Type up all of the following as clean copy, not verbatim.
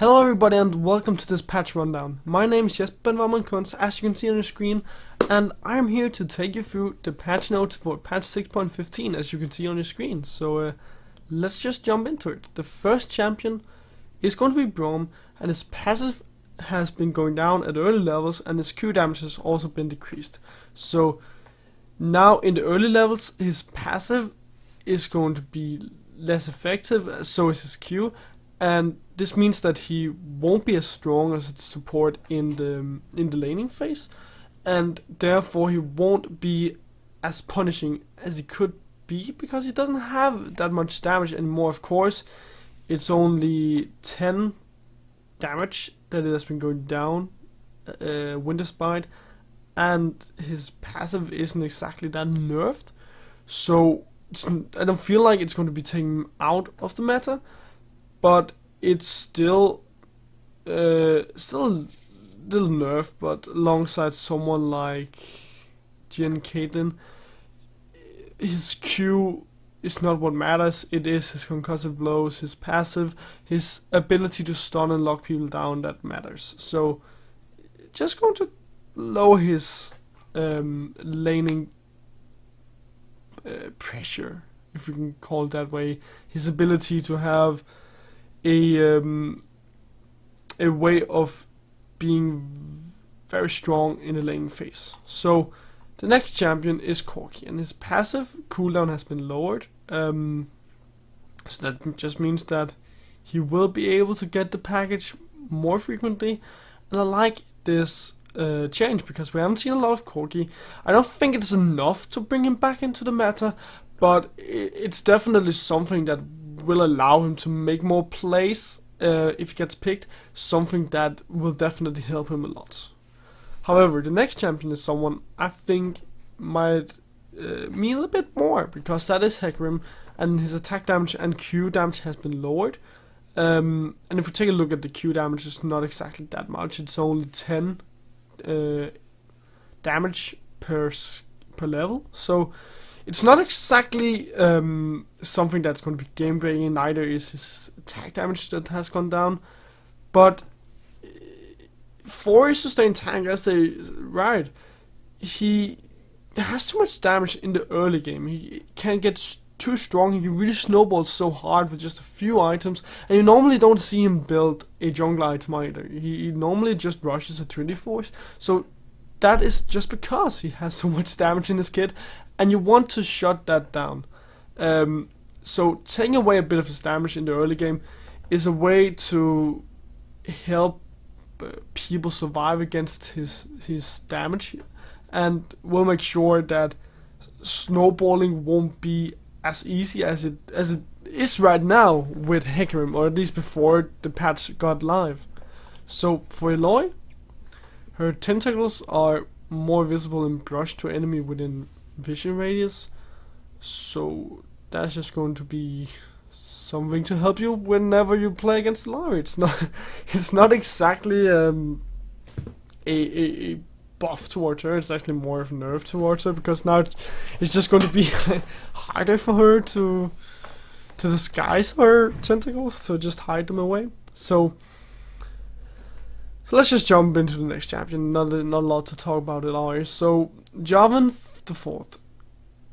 Hello everybody and welcome to this patch rundown. My name is Benvarmeren and I'm, as you can see on your screen, and I'm here to take you through the patch notes for patch 6.15 as you can see on your screen. So let's just jump into it. The first champion is going to be Braum, and his passive has been going down at early levels and his Q damage has also been decreased. So now in the early levels his passive is going to be less effective, so is his Q, and this means that he won't be as strong as its support in the laning phase, and therefore he won't be as punishing as he could be because he doesn't have that much damage anymore. Of course, it's only 10 damage that it has been going down, Winter Spite, and his passive isn't exactly that nerfed, so I don't feel like it's going to be taken out of the meta, but it's still a little nerfed. But alongside someone like Jen Caitlyn, his Q is not what matters. It is his concussive blows, his passive, his ability to stun and lock people down that matters. So just going to lower his laning pressure, if we can call it that way. His ability to have a way of being very strong in the laning phase. So the next champion is Corki, and his passive cooldown has been lowered. So that just means that he will be able to get the package more frequently, and I like this change because we haven't seen a lot of Corki. I don't think it's enough to bring him back into the meta, but it's definitely something that will allow him to make more plays if he gets picked, something that will definitely help him a lot. However, the next champion is someone I think might mean a bit more, because that is Hecarim, and his attack damage and Q damage has been lowered. And if we take a look at the Q damage, it's not exactly that much. It's only 10 damage per level, so it's not exactly something that's going to be game breaking. Neither is his attack damage that has gone down, but for his sustained tank, as they ride, he has too much damage in the early game. He can't get too strong. He can really snowball so hard with just a few items, and you normally don't see him build a jungle item either. He normally just rushes a Trinity Force, so that is just because he has so much damage in his kit, and you want to shut that down. So taking away a bit of his damage in the early game is a way to help people survive against his damage, and will make sure that snowballing won't be as easy as it is right now with Hecarim, or at least before the patch got live. So for Eloy, her tentacles are more visible and brushed to enemy within vision radius, so that's just going to be something to help you whenever you play against Eloy. It's not exactly a buff towards her. It's actually more of a nerf towards her, because now it's just going to be harder for her to disguise her tentacles, to just hide them away. So let's just jump into the next champion. Not a lot to talk about at all. So Jarvan the 4th,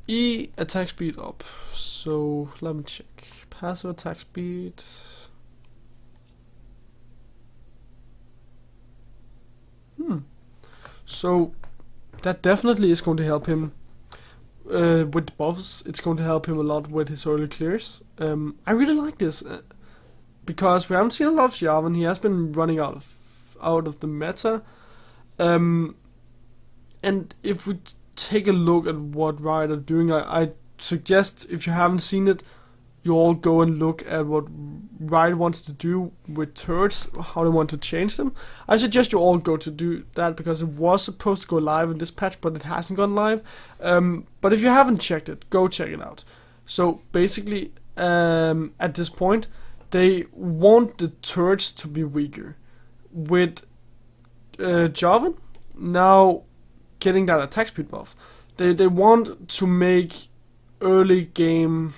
E attack speed up. So let me check. Passive attack speed. So that definitely is going to help him with the buffs. It's going to help him a lot with his early clears. I really like this because we haven't seen a lot of Jarvan. He has been running out of the meta. And if we take a look at what Riot are doing, I suggest, if you haven't seen it, you all go and look at what Riot wants to do with turrets, how they want to change them. I suggest you all go to do that, because it was supposed to go live in this patch, but it hasn't gone live. But if you haven't checked it, go check it out. So basically, at this point, they want the turrets to be weaker. With Jarvan now getting that attack speed buff, they want to make early game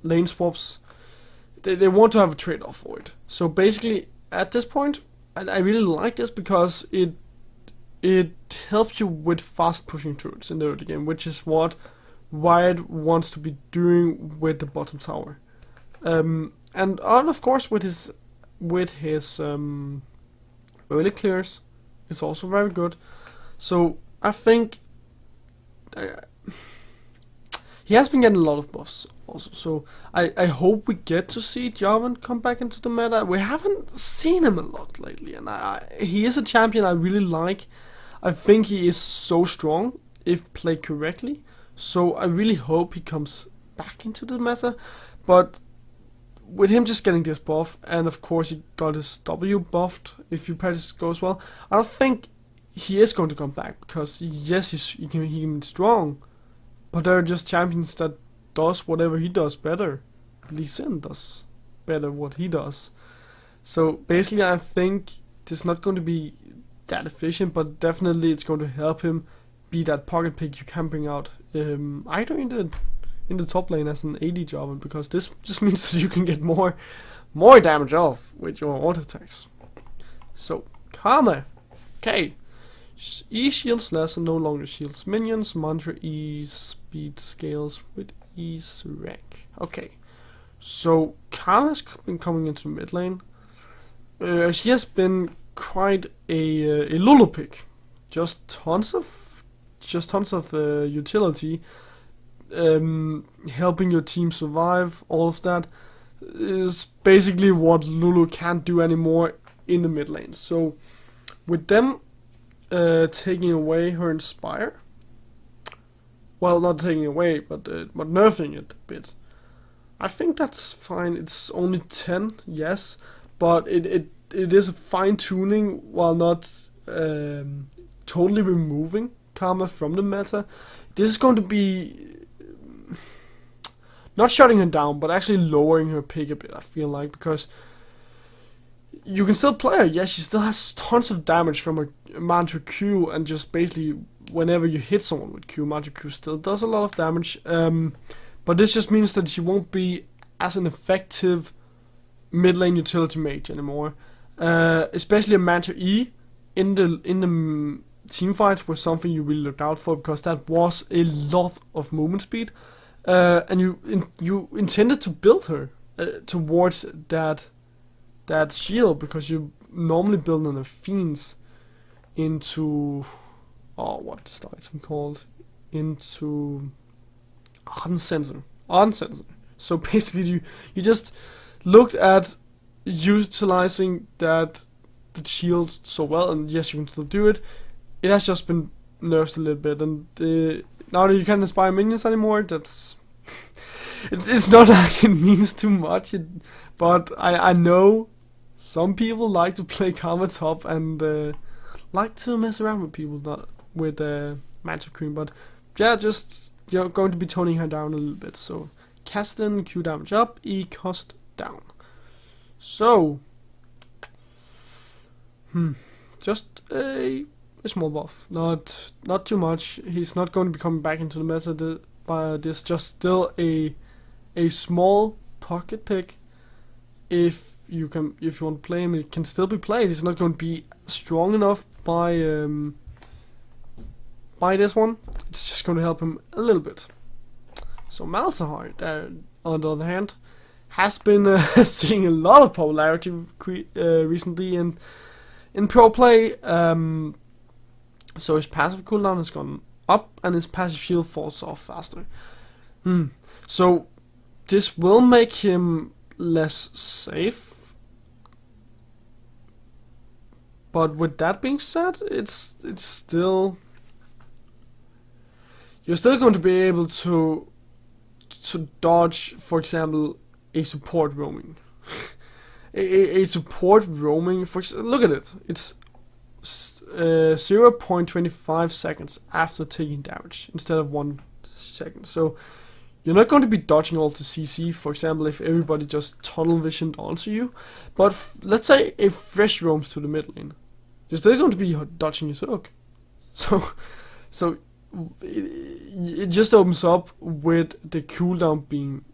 lane swaps, they want to have a trade-off for it. So basically, at this point, I really like this because it helps you with fast pushing turrets in the early game, which is what Wyatt wants to be doing with the bottom tower. And of course with his early clears, it's also very good. So I think he has been getting a lot of buffs also. So I hope we get to see Jarvan come back into the meta. We haven't seen him a lot lately, and he is a champion I really like. I think he is so strong if played correctly. So I really hope he comes back into the meta. But with him just getting this buff, and of course he got his W buffed if your practice goes well, I don't think he is going to come back, because yes, he can be strong, but there are just champions that does whatever he does better. Lee Sin does better what he does. So basically I think it's not going to be that efficient, but definitely it's going to help him be that pocket pick you can bring out either in the top lane as an AD job, because this just means that you can get more damage off with your auto attacks. So Karma, okay, E shields less and no longer shields minions. Mantra E speed scales with E's rank. Okay, so Karma's been coming into mid lane. She has been quite a Lulu pick. Just tons of utility. Helping your team survive, all of that is basically what Lulu can't do anymore in the mid lane. So with them taking away her Inspire, well, not taking away, but nerfing it a bit, I think that's fine. It's only 10, yes, but it is a fine tuning while not totally removing Karma from the meta. This is going to be not shutting her down, but actually lowering her pick a bit, I feel like, because you can still play her. Yes, she still has tons of damage from her Mantra Q, and just basically whenever you hit someone with Q, Mantra Q still does a lot of damage. But this just means that she won't be as an effective mid lane utility mage anymore. Especially a Mantra E in the team fight was something you really looked out for, because that was a lot of movement speed. And you intended to build her towards that shield, because you normally build on the fiends into what is the item called? Into Ardent Sensor. So basically you just looked at utilizing the shield so well, and yes, you can still do it. It has just been nerfed a little bit, and now that you can't inspire minions anymore, that's it's not like it means too much, but I know some people like to play Karma top and like to mess around with people, not with Mantra Queen, but yeah, just you're going to be toning her down a little bit. So cast in, Q damage up, E cost down. So just a small buff, not too much. He's not going to be coming back into the meta by this. Just still a small pocket pick. If you want to play him, it can still be played. He's not going to be strong enough by this one. It's just going to help him a little bit. So Malzahar, on the other hand, has been seeing a lot of popularity recently in pro play. So his passive cooldown has gone up, and his passive shield falls off faster. So this will make him less safe. But with that being said, it's still, you're still going to be able to dodge, for example, a support roaming. a support roaming, look at it. It's 0.25 seconds after taking damage instead of 1 second. So you're not going to be dodging all the CC, for example, if everybody just tunnel visioned onto you. But let's say a fresh roams to the mid lane, you're still going to be dodging his hook. So it just opens up with the cooldown being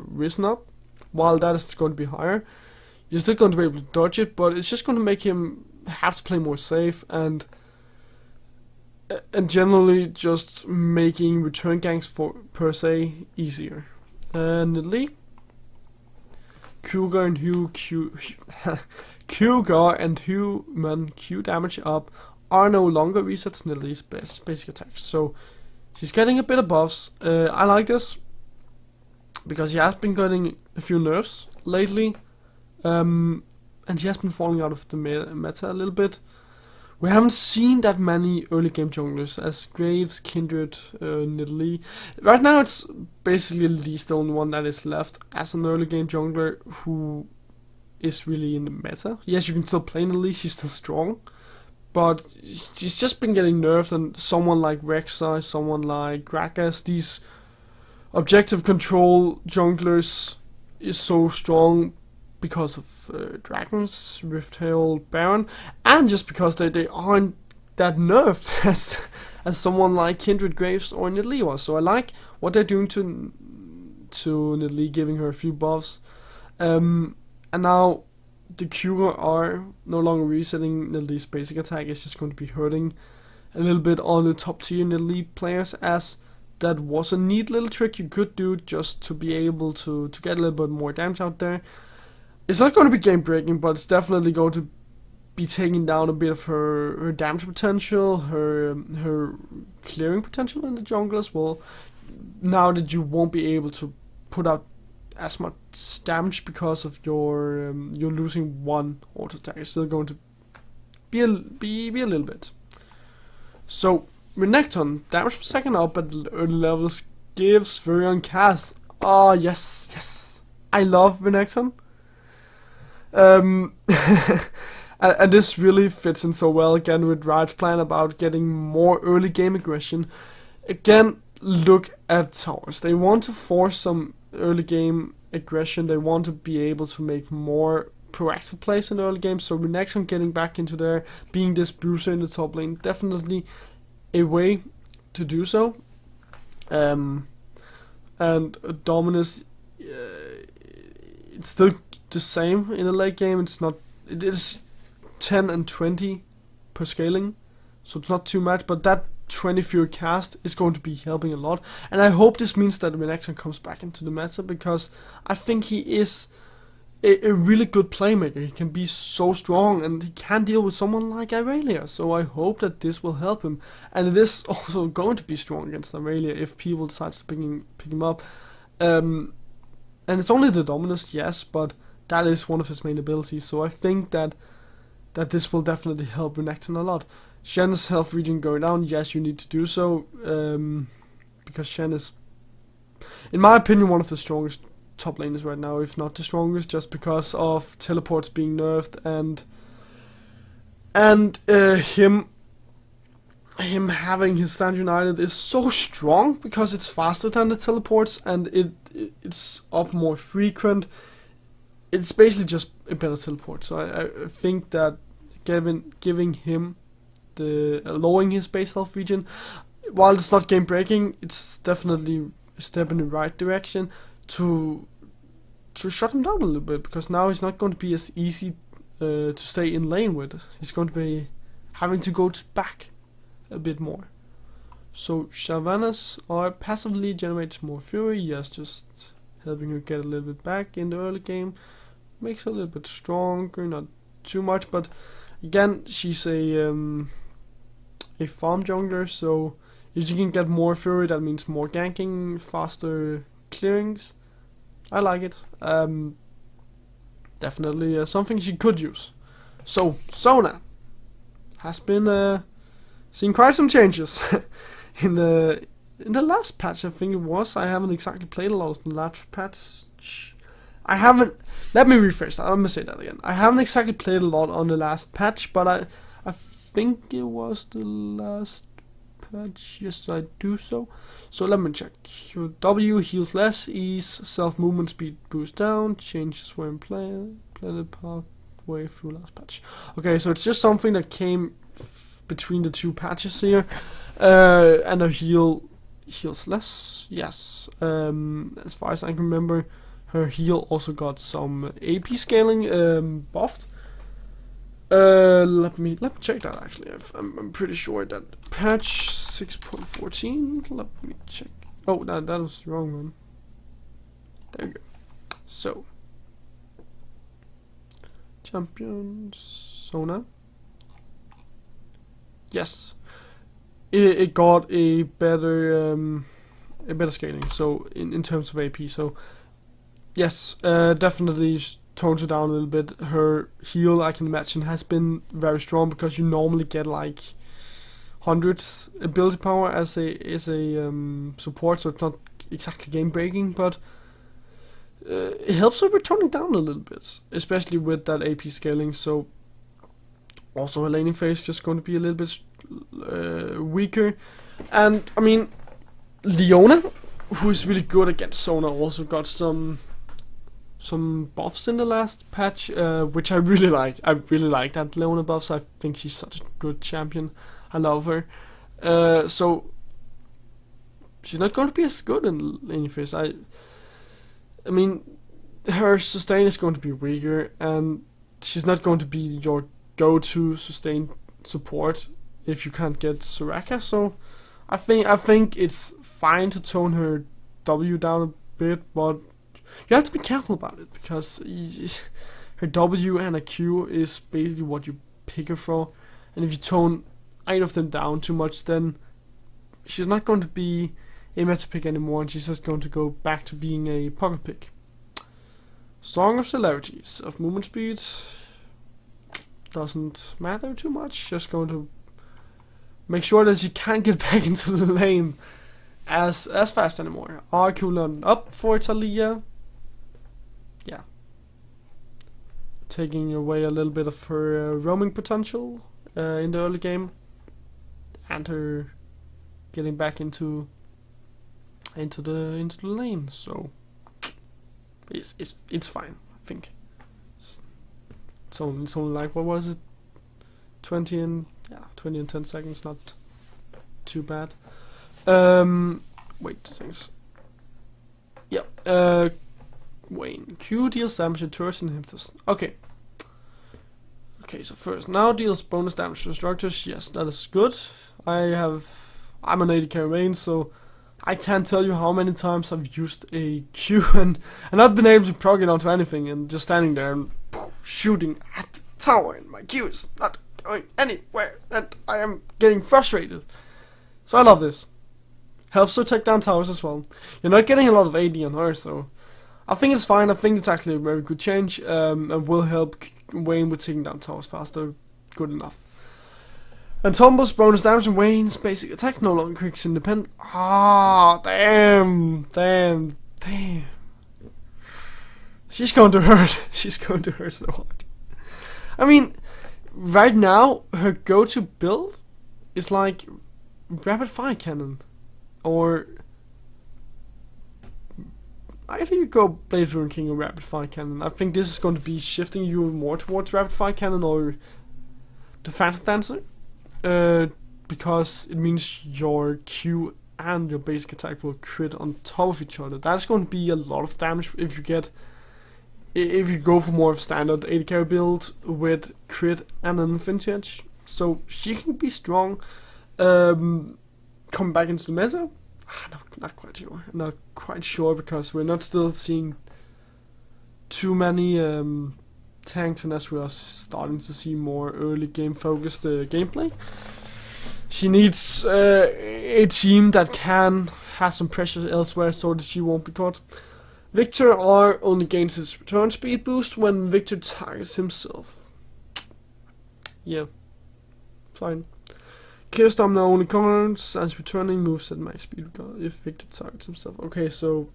risen up. While that is going to be higher, you're still going to be able to dodge it, but it's just going to make him have to play more safe, and generally just making return ganks for per se easier. Nidalee, Cougar and Cougar and human Q damage up are no longer resets Nidalee's basic attacks, so she's getting a bit of buffs. I like this because she has been getting a few nerfs lately, and she has been falling out of the meta a little bit. We haven't seen that many early game junglers as Graves, Kindred, Nidalee. Right now it's basically Lee's the only one that is left as an early game jungler who is really in the meta. Yes, you can still play Nidalee, she's still strong, but she's just been getting nerfed, and someone like Rek'Sai, someone like Gragas, these objective control junglers is so strong because of Dragons, Rifthail, Baron, and just because they aren't that nerfed as someone like Kindred, Graves, or Nidalee was. So I like what they're doing to Nidalee, giving her a few buffs. And now the Cougar are no longer resetting Nidalee's basic attack. It's just going to be hurting a little bit on the top tier Nidalee players, as that was a neat little trick you could do just to be able to get a little bit more damage out there. It's not going to be game breaking, but it's definitely going to be taking down a bit of her damage potential, her clearing potential in the jungle as well. Now that you won't be able to put out as much damage because of you're losing one auto attack, it's still going to be a little bit. So Renekton, damage per second up at early levels gives very on cast. Oh yes, I love Renekton. And this really fits in so well again with Riot's plan about getting more early game aggression. Again, look at towers. They want to force some early game aggression. They want to be able to make more proactive plays in the early game. So Renekton getting back into there, being this bruiser in the top lane, definitely a way to do so. And Dominus, it's still the same in the late game. It is 10 and 20 per scaling, so it's not too much, but that 20 fewer cast is going to be helping a lot, and I hope this means that Renekton comes back into the meta, because I think he is a really good playmaker. He can be so strong, and he can deal with someone like Irelia, so I hope that this will help him, and it is also going to be strong against Irelia if people decide to pick him up. And it's only the Dominus, yes, but that is one of his main abilities, so I think that this will definitely help Renekton a lot. Shen's health regen going down, yes, you need to do so, because Shen is, in my opinion, one of the strongest top laners right now, if not the strongest, just because of teleports being nerfed, and him having his stand united is so strong because it's faster than the teleports, and it's up more frequent. It's basically just a better teleport, so I think that giving him lowering his base health regen, while it's not game breaking, it's definitely a step in the right direction to shut him down a little bit, because now he's not going to be as easy to stay in lane with. He's going to be having to go back a bit more. So Shyvanas are passively generates more fury, yes, just helping her get a little bit back in the early game. Makes her a little bit stronger, not too much, but again, she's a farm jungler, so if you can get more fury, that means more ganking, faster clearings. I like it. Definitely something she could use. So Sona has been seeing quite some changes in the last patch. I think it was. I haven't exactly played a lot of the last patch. Let me rephrase that. I'm gonna say that again. I haven't exactly played a lot on the last patch, but I think it was the last patch. Yes, I do so. So let me check. W heals less, E's self movement speed boost down, changes when playing planet pathway through last patch. Okay, so it's just something that came between the two patches here, and a heals less. Yes, as far as I can remember. her heal also got some AP scaling buffed. Let me check that actually. I'm pretty sure that patch 6.14. Let me check. Oh, that was the wrong one. There you go. So, champions, Sona. Yes, it got a better scaling. So in terms of AP. So yes, definitely tones her down a little bit. Her heal, I can imagine, has been very strong because you normally get like hundreds ability power as a support, so it's not exactly game breaking, but it helps her with toning down a little bit, especially with that AP scaling. So also her laning phase just going to be a little bit weaker, and I mean Leona, who is really good against Sona, also got some buffs in the last patch, which I really like. I really like that Leona buffs. I think she's such a good champion. I love her. So she's not going to be as good in any phase. I mean, her sustain is going to be weaker, and she's not going to be your go-to sustain support if you can't get Soraka. So I think it's fine to tone her W down a bit, but you have to be careful about it because her W and a Q is basically what you pick her for, and if you tone either of them down too much, then she's not going to be a meta pick anymore, and she's just going to go back to being a pocket pick. Song of Celerities of movement speed doesn't matter too much. Just going to make sure that she can't get back into the lane as fast anymore. R cooldown up for Talia. Yeah, taking away a little bit of her roaming potential in the early game, and her getting back into the lane. So it's fine. I think it's only like, what was it, 20 and 10 seconds. Not too bad. Wait, thanks. Yeah. Wayne. Q deals damage to turrets and inhibitors. Okay. Okay, so first, now deals bonus damage to structures. Yes, that is good. I'm an 80k main, so I can't tell you how many times I've used a Q and not been able to proc it onto anything, and just standing there and shooting at the tower, and my Q is not going anywhere, and I am getting frustrated. So I love this. Helps her take down towers as well. You're not getting a lot of AD on her, so I think it's fine. I think it's actually a very good change, and will help Wayne with taking down towers faster. Good enough. And Tumbles bonus damage and Wayne's basic attack no longer clicks independent. Ah, damn. She's going to hurt. She's going to hurt so hard. I mean, right now her go-to build is like rapid fire cannon, or either you go Blade Rune King or rapid fire cannon. I think this is going to be shifting you more towards rapid fire cannon or the Phantom Dancer, because it means your Q and your basic attack will crit on top of each other. That's going to be a lot of damage if you go for more of standard 80k build with crit and an infinity edge. So she can be strong. Come back into the meta. Not quite sure. Not quite sure because we're not still seeing too many tanks, unless we are starting to see more early game focused gameplay. She needs a team that can have some pressure elsewhere so that she won't be caught. Victor R only gains his return speed boost when Victor targets himself. Yeah, fine. Clear Storm now only covers as returning moves at max speed if Victor targets himself. Okay, so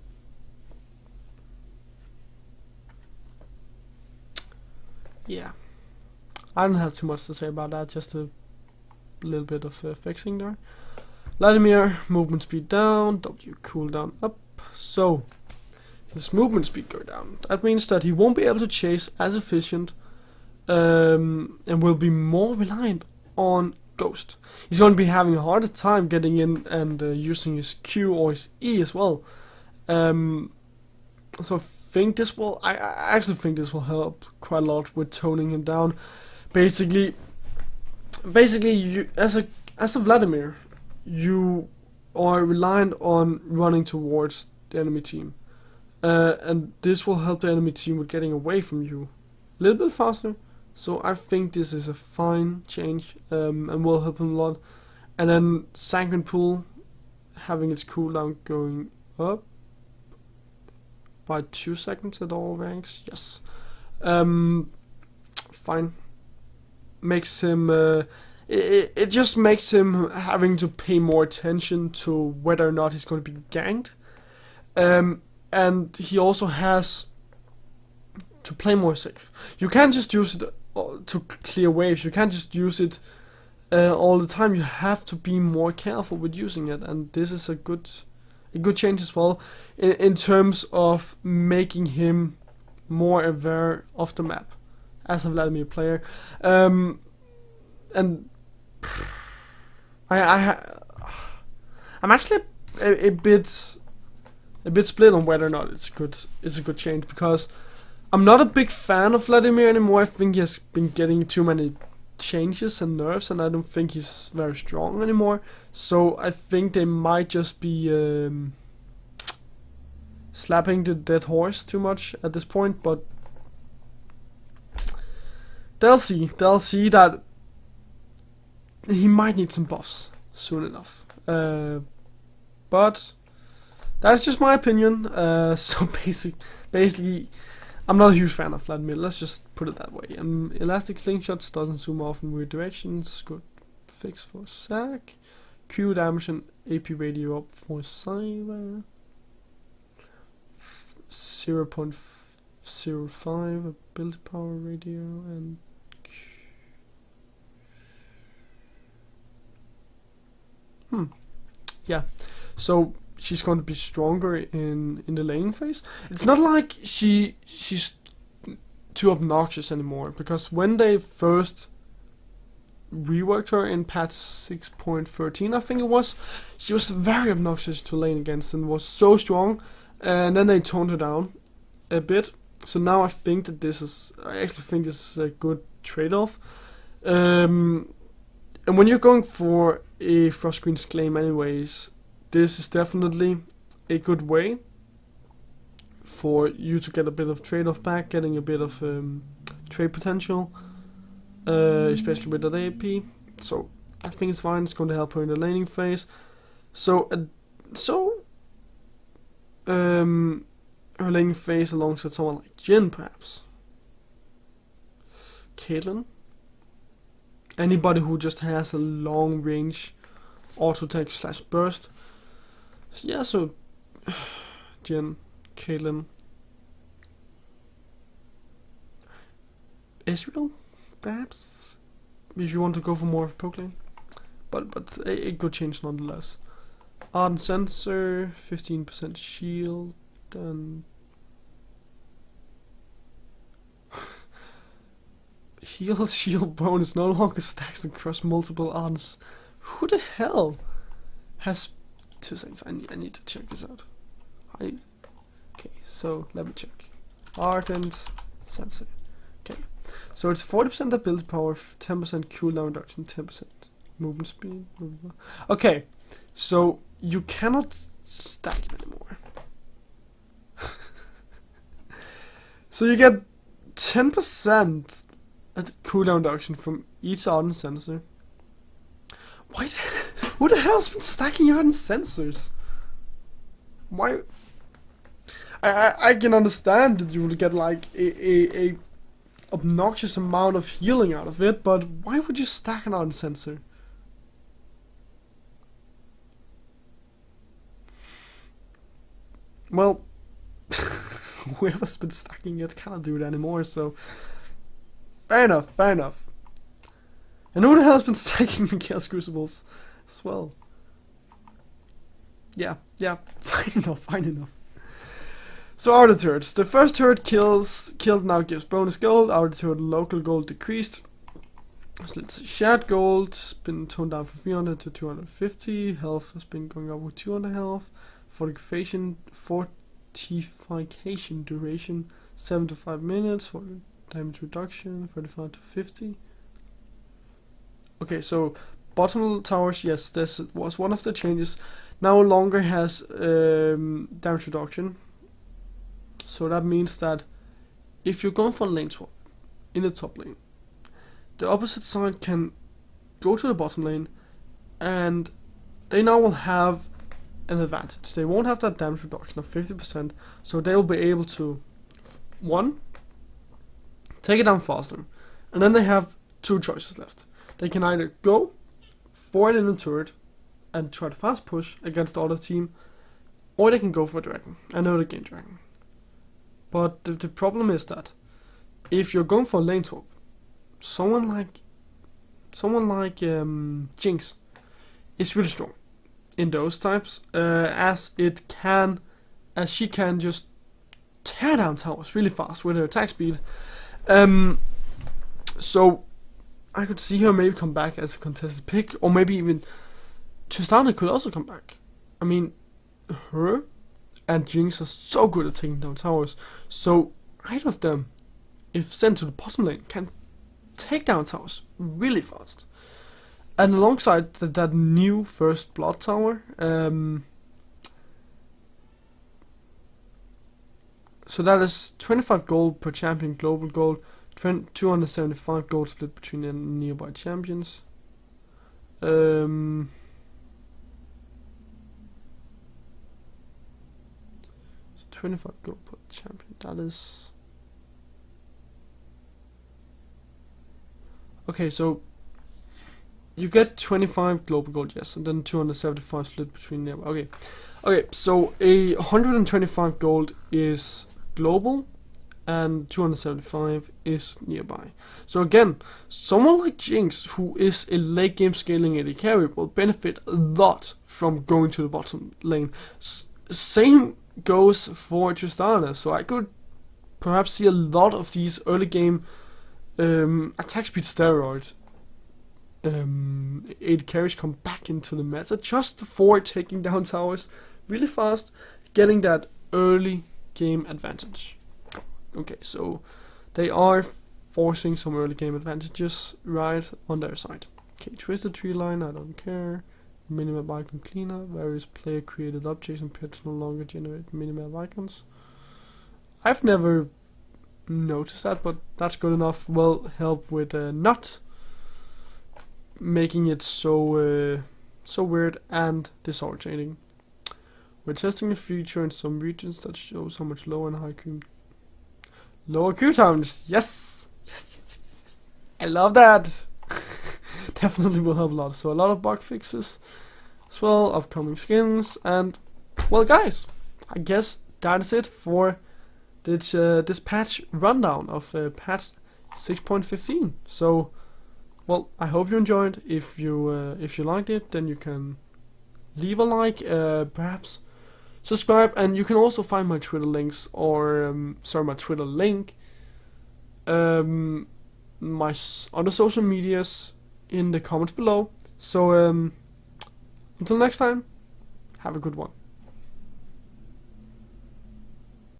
yeah, I don't have too much to say about that. Just a little bit of fixing there. Vladimir, movement speed down, W cooldown up. So his movement speed go down. That means that he won't be able to chase as efficient, and will be more reliant on Ghost. He's going to be having a harder time getting in and using his Q or his E as well. So think this will. I actually think this will help quite a lot with toning him down. Basically, you as a Vladimir, you are reliant on running towards the enemy team, and this will help the enemy team with getting away from you a little bit faster. So I think this is a fine change, and will help him a lot. And then Sanguine Pool having its cooldown going up by 2 seconds at all ranks. Yes. Fine. Makes him it just makes him having to pay more attention to whether or not he's going to be ganked. And he also has to play more safe. You can't just use it to clear waves. You can't just use it all the time. You have to be more careful with using it, and this is a good change as well in terms of making him more aware of the map as a Vladimir player. And I'm actually a bit split on whether or not it's a good change, because I'm not a big fan of Vladimir anymore. I think he has been getting too many changes and nerfs, and I don't think he's very strong anymore. So I think they might just be slapping the dead horse too much at this point, but they'll see that he might need some buffs soon enough. But that's just my opinion. So basically, I'm not a huge fan of Vladimir. Let's just put it that way. Elastic slingshots doesn't zoom off in weird directions. Good fix for Zac. Q damage and AP radio up for Cyber. 0.05 ability power radio and yeah. So she's going to be stronger in the laning phase. It's not like she's too obnoxious anymore, because when they first reworked her in patch 6.13, I think it was, she was very obnoxious to lane against and was so strong, and then they toned her down a bit. So now I think that I actually think this is a good trade-off. And when you're going for a Frost Queen's claim anyways, this is definitely a good way for you to get a bit of trade-off back, getting a bit of trade potential, especially with that AP. So I think it's fine. It's going to help her in the laning phase. So her laning phase alongside someone like Jhin, perhaps. Caitlyn. Anybody who just has a long range auto attack / burst. Yeah, so Jhin, Caitlyn, Ezreal, perhaps, if you want to go for more of a poke lane. But a good change nonetheless. Ardent Sensor, 15% shield, and shield bonus no longer stacks across multiple Ardents. Who the hell has 2 seconds? I need to check this out. Okay, so let me check. Ardent Sensor. Okay, so it's 40% ability power, 10% cooldown reduction, 10% movement speed. Okay, so you cannot stack it anymore. So you get 10% cooldown reduction from each Ardent Sensor. Who the hell's been stacking Ardent Sensors? Why? I can understand that you would get like a obnoxious amount of healing out of it, but why would you stack an Ardent Sensor? Well, whoever's been stacking it cannot do it anymore, so fair enough. And who the hell's been stacking the Chaos Crucibles as well? Yeah, fine enough. So our turrets. The first turret killed now gives bonus gold. Our turret local gold decreased. So let's see. Shared gold has been toned down from 300 to 250. Health has been going up with 200 health. Fortification fortification duration 7 to 5 minutes, for damage reduction 35 to 50. Okay, so bottom towers, yes, this was one of the changes. No longer has damage reduction. So that means that if you're going for a lane swap in the top lane, the opposite side can go to the bottom lane, and they now will have an advantage. They won't have that damage reduction of 50%, so they will be able to, one, take it down faster, and then they have two choices left. They can either go for it in the turret and try to fast push against the other team, or they can go for a dragon, another game dragon. But the problem is that if you're going for a lane swap, someone like Jinx is really strong in those types, as she can just tear down towers really fast with her attack speed. So I could see her maybe come back as a contested pick, or maybe even Tristana could also come back. I mean, her and Jinx are so good at taking down towers, so either of them, if sent to the bottom lane, can take down towers really fast. And alongside that new first blood tower, so that is 25 gold per champion global gold, 275 gold split between the nearby champions. 25 gold per champion, that is... Okay, so you get 25 global gold, yes, and then 275 split between them. Okay, so 125 gold is global, and 275 is nearby. So again, someone like Jinx, who is a late game scaling AD carry, will benefit a lot from going to the bottom lane. Same goes for Tristana, so I could perhaps see a lot of these early game attack speed steroids AD carries come back into the meta just for taking down towers really fast, getting that early game advantage. Okay, so they are forcing some early game advantages right on their side. Okay, Twisted Tree Line, I don't care. Minimap icon cleanup, various player created objects and pets no longer generate minimap icons. I've never noticed that, but that's good enough. Will help with not making it so weird and disorientating. We're testing a feature in some regions that shows how much lower and high lower Q times. Yes, I love that. Definitely will help a lot. So a lot of bug fixes as well, upcoming skins, and well, guys, I guess that is it for this patch rundown of patch 6.15. So, well, I hope you enjoyed. If you liked it, then you can leave a like, perhaps subscribe, and you can also find my Twitter links, or my Twitter link, my other social medias in the comments below. So until next time, have a good one.